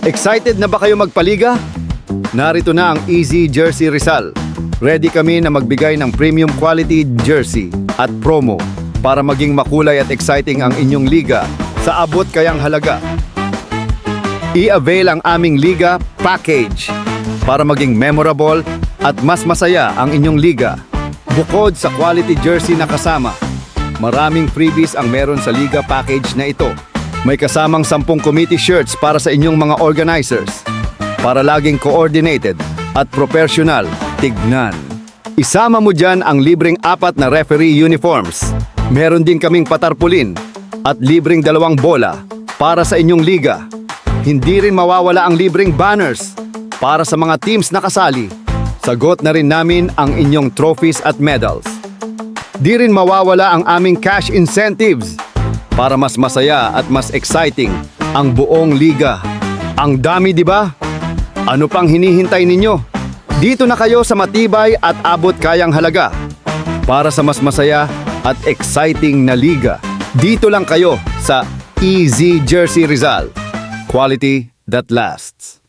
Excited na ba kayo magpaliga? Narito na ang Easy Jersey Rizal. Ready kami na magbigay ng premium quality jersey at promo para maging makulay at exciting ang inyong liga sa abot kayang halaga. I-avail ang aming liga package para maging memorable at mas masaya ang inyong liga. Bukod sa quality jersey na kasama, maraming freebies ang meron sa liga package na ito. May kasamang 10 committee shirts para sa inyong mga organizers para laging coordinated at professional tignan. Isama mo dyan ang libreng 4 na referee uniforms. Meron din kaming patarpulin at libreng 2 bola para sa inyong liga. Hindi rin mawawala ang libreng banners para sa mga teams na kasali. Sagot na rin namin ang inyong trophies at medals. Di rin mawawala ang aming cash incentives para mas masaya at mas exciting ang buong liga. Ang dami, di ba? Ano pang hinihintay ninyo? Dito na kayo sa matibay at abot kayang halaga para sa mas masaya at exciting na liga. Dito lang kayo sa Easy Jersey Rizal. Quality that lasts.